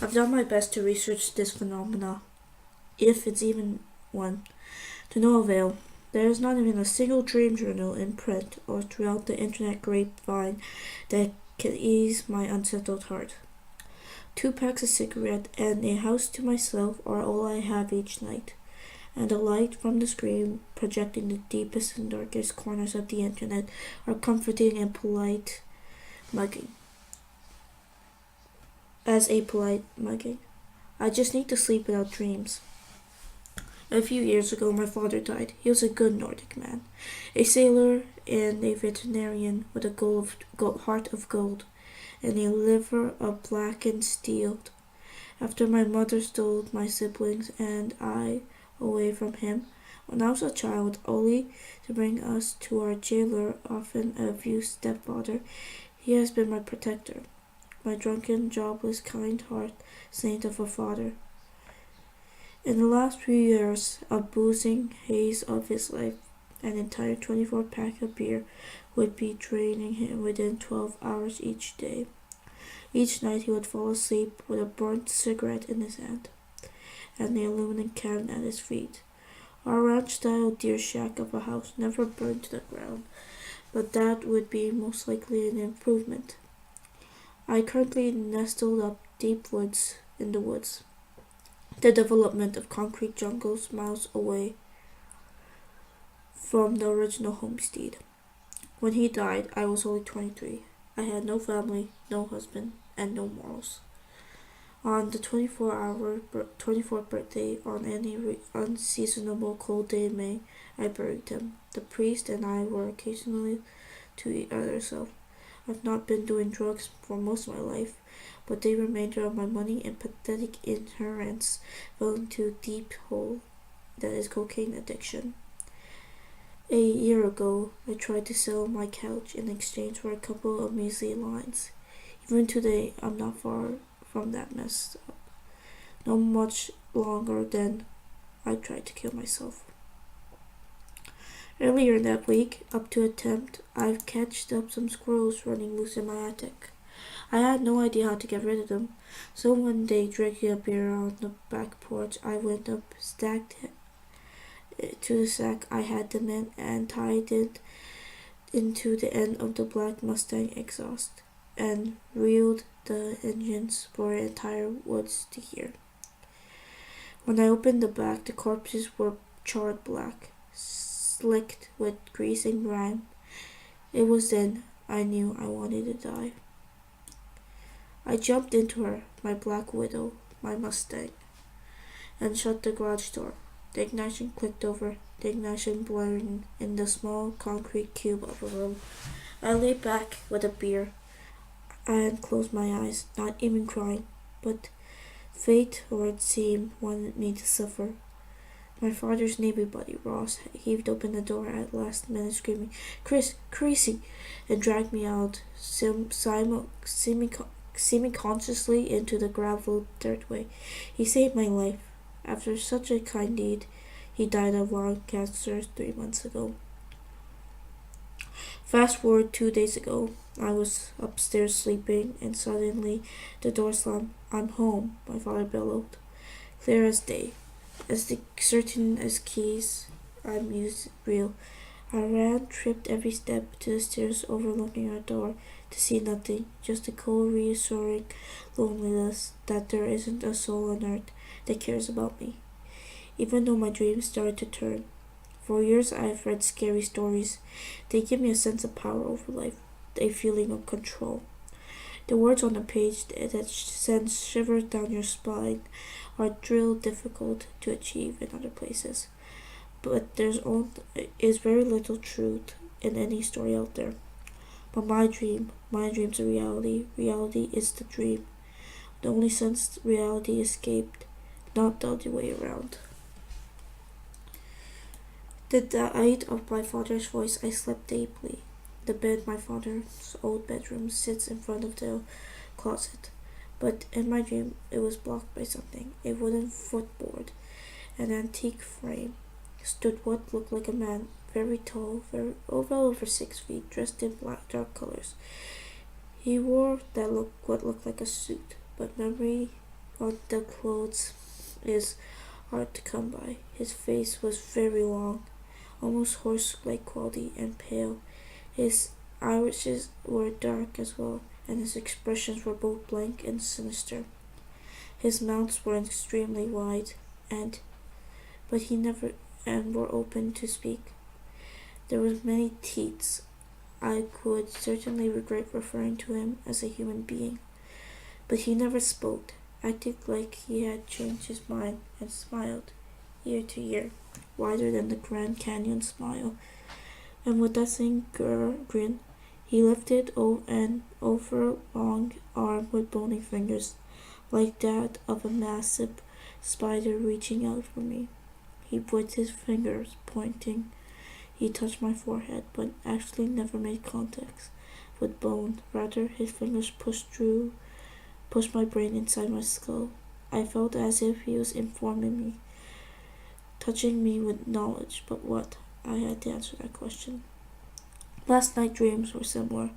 I've done my best to research this phenomena, if it's even one, to no avail. There is not even a single dream journal in print or throughout the internet grapevine that can ease my unsettled heart. 2 packs of cigarettes and a house to myself are all I have each night, and the light from the screen projecting the deepest and darkest corners of the internet are comforting and polite mugging. As a polite mugging. I just need to sleep without dreams. A few years ago, my father died. He was a good Nordic man, a sailor and a veterinarian with a heart of gold and a liver of blackened steel. After my mother stole my siblings and I away from him when I was a child, only to bring us to our jailer, often a abusive stepfather, he has been my protector, my drunken, jobless, kind heart saint of a father. In the last few years, a boozing haze of his life, an entire 24-pack of beer would be draining him within 12 hours each day. Each night he would fall asleep with a burnt cigarette in his hand and the aluminum can at his feet. Our ranch-style deer shack of a house never burned to the ground, but that would be most likely an improvement. I currently nestled up deep woods in the woods, the development of concrete jungles miles away from the original homestead. When he died, I was only 23. I had no family, no husband, and no morals. On the 24th birthday, on any unseasonable cold day in May, I buried him. The priest and I were occasionally to eat ourselves. I've not been doing drugs for most of my life, but the remainder of my money and pathetic inheritance fell into a deep hole that is cocaine addiction. A year ago, I tried to sell my couch in exchange for a couple of measly lines. Even today, I'm not far from that mess up. Not much longer than I tried to kill myself. Earlier that week, up to attempt, I've catched up some squirrels running loose in my attic. I had no idea how to get rid of them, so one day drinking a beer on the back porch, I went up, stacked to the sack I had them in, and tied it into the end of the black Mustang exhaust, and reeled the engines for the entire woods to hear. When I opened the back, the corpses were charred black, slicked with grease and grime. It was then I knew I wanted to die. I jumped into her, my black widow, my Mustang, and shut the garage door. The ignition clicked over, the ignition blaring in the small concrete cube of a room. I lay back with a beer and closed my eyes, not even crying, but fate, or it seemed, wanted me to suffer. My father's neighbor buddy, Ross, heaved open the door at last minute, screaming, "Chris, Creasy!" and dragged me out semi-consciously into the gravel dirtway. He saved my life. After such a kind deed, he died of lung cancer 3 months ago. Fast forward 2 days ago, I was upstairs sleeping, and suddenly the door slammed. "I'm home," my father bellowed, clear as day, as certain as keys I'm used real. I ran, tripped every step to the stairs overlooking our door, to see nothing, just the cold, reassuring loneliness that there isn't a soul on earth that cares about me, even though my dreams started to turn. For years I've read scary stories. They give me a sense of power over life, a feeling of control. The words on the page that sends shivers down your spine are drill difficult to achieve in other places. But there is very little truth in any story out there. But my dream's a reality. Reality is the dream. The only sense reality escaped, not the other way around. The night of my father's voice, I slept deeply. The bed, my father's old bedroom, sits in front of the closet. But in my dream, it was blocked by something. A wooden footboard, an antique frame, stood what looked like a man, very tall, well over 6 feet, dressed in dark colors. He wore what looked like a suit, but memory while the clothes is hard to come by. His face was very long, almost horse-like quality, and pale. His irises were dark as well, and his expressions were both blank and sinister. His mouths were extremely wide, and but he never and were open to speak. There were many teats. I could certainly regret referring to him as a human being, but he never spoke, acted like he had changed his mind, and smiled, ear to ear, wider than the Grand Canyon smile. And with that same grin, he lifted an overlong arm with bony fingers, like that of a massive spider reaching out for me. He with his fingers pointing, he touched my forehead, but actually never made contact with bone. Rather, his fingers pushed my brain inside my skull. I felt as if he was informing me, touching me with knowledge, but what? I had to answer that question. Last night's dreams were similar,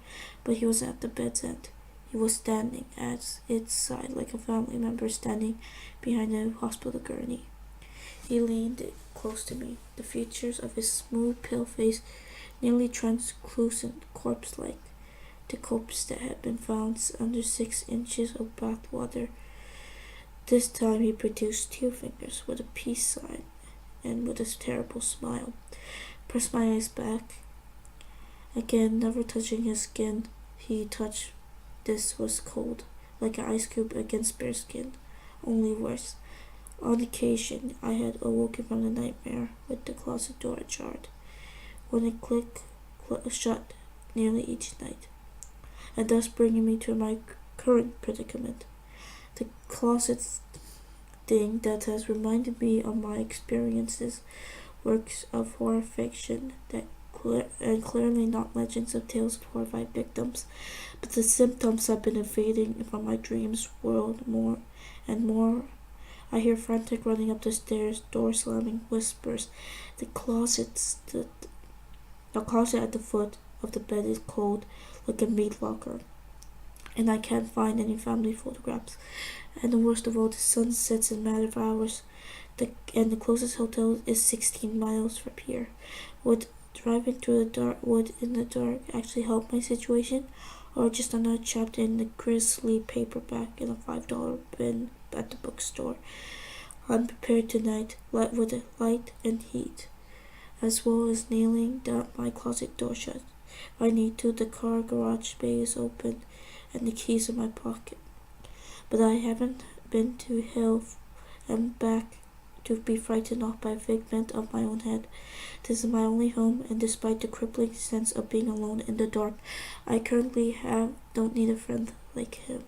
but he was at the bed's end. He was standing at its side like a family member standing behind a hospital gurney. He leaned close to me, the features of his smooth, pale face nearly translucent, corpse-like. The corpse that had been found under 6 inches of bath water. This time he produced 2 fingers with a peace sign and with a terrible smile. Pressed my eyes back. Again, never touching his skin, he touched. This was cold, like an ice cube against bare skin, only worse. On occasion, I had awoken from the nightmare with the closet door ajar, when it clicked shut nearly each night, and thus bringing me to my current predicament. The closet thing that has reminded me of my experiences, works of horror fiction that and clearly not legends of tales of horrified victims, but the symptoms have been invading from my dreams world more and more. I hear frantic running up the stairs, door slamming, whispers. The closet at the foot of the bed is cold, like a meat locker, and I can't find any family photographs. And the worst of all, the sun sets in a matter of hours, and the closest hotel is 16 miles from here. Would driving through the dark wood in the dark actually help my situation, or just another chapter in the grisly paperback in a $5 bin at the bookstore? I'm prepared tonight, with light and heat, as well as nailing down my closet door shut. If I need to, the car garage bay is open, and the keys in my pocket. But I haven't been to hell and back to be frightened off by a figment of my own head. This is my only home, and despite the crippling sense of being alone in the dark, I currently don't need a friend like him.